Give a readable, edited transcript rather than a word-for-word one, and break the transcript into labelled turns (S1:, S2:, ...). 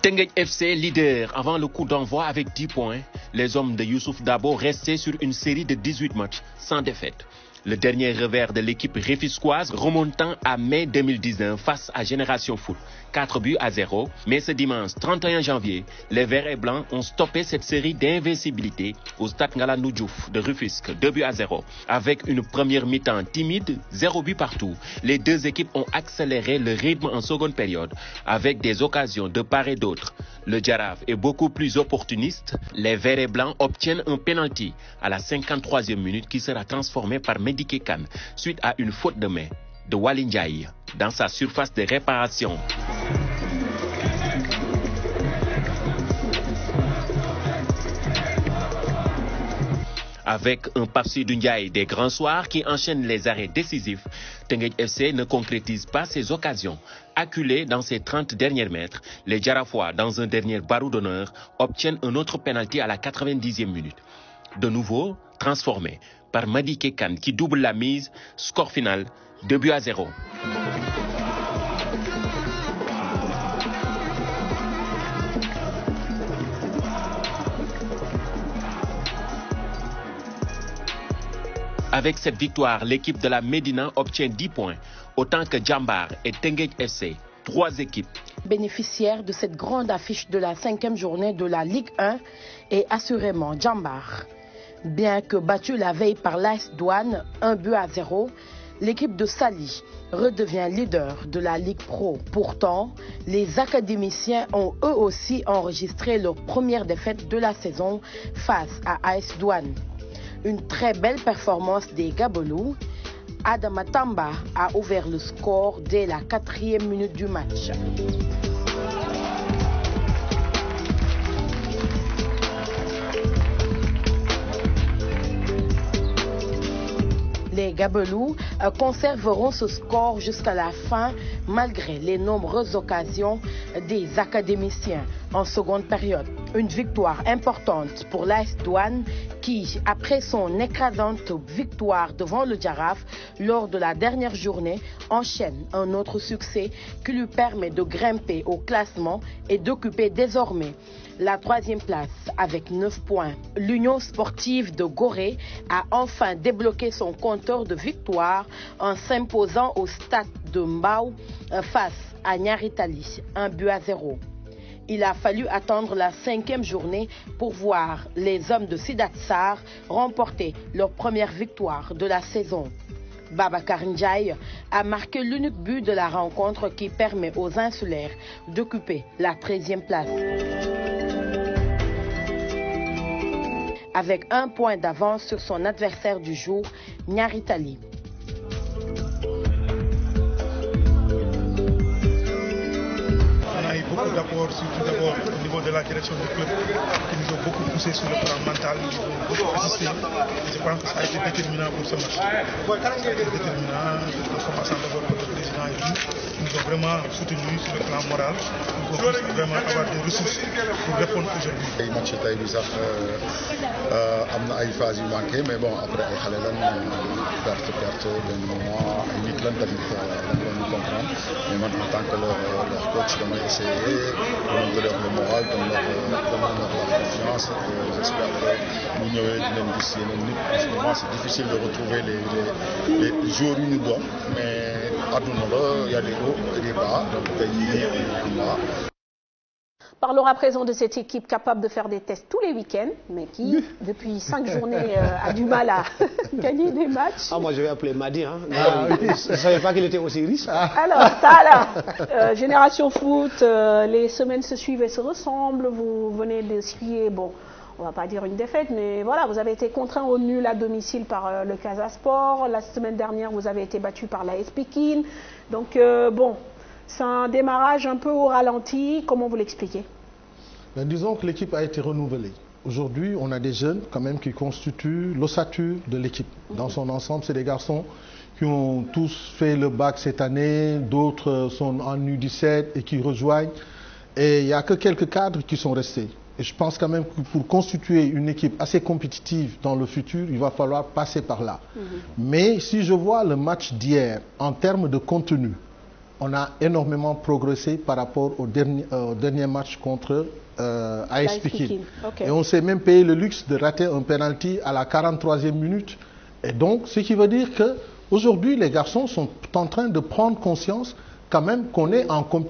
S1: Teungueth FC leader avant le coup d'envoi avec 10 points. Les hommes de Youssouf Dabo restaient sur une série de 18 matchs sans défaite. Le dernier revers de l'équipe rufisquoise remontant à mai 2019 face à Génération Foot, 4-0. Mais ce dimanche 31 janvier, les Verts et Blancs ont stoppé cette série d'invincibilité au stade Ngalandou Diouf de Rufisque, 2-0. Avec une première mi-temps timide, 0 but partout. Les deux équipes ont accéléré le rythme en seconde période avec des occasions de part et d'autre. Le Jaraaf est beaucoup plus opportuniste. Les Verts et Blancs obtiennent un penalty à la 53e minute qui sera transformé par Madické Kane suite à une faute de main de Waly Ndiaye dans sa surface de réparation. Avec un Pape Seydou Ndiaye des grands soirs qui enchaîne les arrêts décisifs, Teungueth FC ne concrétise pas ses occasions. Acculés dans ses 30 derniers mètres, les Jarafois, dans un dernier barreau d'honneur, obtiennent un autre penalty à la 90e minute. De nouveau transformé par Madické Kane qui double la mise, score final 2-0. Avec cette victoire, l'équipe de la Médina obtient 10 points, autant que Jambar et Teungueth FC, 3 équipes.
S2: Bénéficiaire de cette grande affiche de la 5e journée de la Ligue 1 est assurément Jambar. Bien que battue la veille par l'AS Douanes 1-0, l'équipe de Saly redevient leader de la Ligue Pro. Pourtant, les académiciens ont eux aussi enregistré leur première défaite de la saison face à AS Douanes. Une très belle performance des Gabelous. Adama Tamba a ouvert le score dès la 4e minute du match. Les Gabelous conserveront ce score jusqu'à la fin malgré les nombreuses occasions des académiciens en seconde période. Une victoire importante pour l'AS Douanes qui, après son écrasante victoire devant le Jaraaf lors de la dernière journée, enchaîne un autre succès qui lui permet de grimper au classement et d'occuper désormais la 3e place avec 9 points. L'Union sportive de Gorée a enfin débloqué son compteur de victoire en s'imposant au stade de Mbao face à Niary Tally, 1-0. Il a fallu attendre la 5e journée pour voir les hommes de Sidat Sarr remporter leur première victoire de la saison. Babacar Ndiaye a marqué l'unique but de la rencontre qui permet aux insulaires d'occuper la 13e place. Avec 1 point d'avance sur son adversaire du jour, Niary Tally.
S3: Beaucoup d'apports, surtout d'abord au niveau de la direction du club, qui nous ont beaucoup poussé sur le plan mental, ils ont beaucoup assisté. Je pense que ça a été déterminant pour ce match. Ça a été déterminant, en commençant d'abord par le président et tout. Ils nous ont vraiment soutenus sur le plan moral. Nous avons vraiment avoir des ressources pour répondre aujourd'hui.
S4: Le match tey bi sax am na ay phases yu manqué mais bon après ay xale lan perte benn moment ay nit lan tamit dañ doon comprendre mais man en tant que leur coach damay essayer de leur le moral de leur la confiance et j'espère que ñu ñëwee dinañ gis yeneen nit en ce moment c'est difficile de retrouver les joueurs yu ñu doon mais àdduna la y a des hauts et des bas donc tey jii on est là.
S5: Parlons à présent de cette équipe capable de faire des tests tous les week-ends, mais qui, depuis 5 journées, a du mal à gagner des matchs.
S6: Ah, moi, je vais appeler Madi. Hein. Je ne savais pas qu'il était aussi riche.
S5: Alors, ça là, Génération Foot, les semaines se suivent et se ressemblent. Vous venez d'essuyer, bon, on ne va pas dire une défaite, mais voilà, vous avez été contraint au nul à domicile par le Casa Sport. La semaine dernière, vous avez été battu par l'AS Pikine. Donc, bon... C'est un démarrage un peu au ralenti. Comment vous l'expliquez?
S7: Disons que l'équipe a été renouvelée. Aujourd'hui, on a des jeunes quand même qui constituent l'ossature de l'équipe. Dans son ensemble, c'est des garçons qui ont tous fait le bac cette année, d'autres sont en U17 et qui rejoignent. Et il n'y a que quelques cadres qui sont restés. Et je pense quand même que pour constituer une équipe assez compétitive dans le futur, il va falloir passer par là. Mais si je vois le match d'hier en termes de contenu, on a énormément progressé par rapport au dernier match contre AS Pikine.
S5: Okay.
S7: Et on s'est même payé le luxe de rater un penalty à la 43e minute. Et donc, ce qui veut dire qu'aujourd'hui, les garçons sont en train de prendre conscience quand même qu'on est en compétition.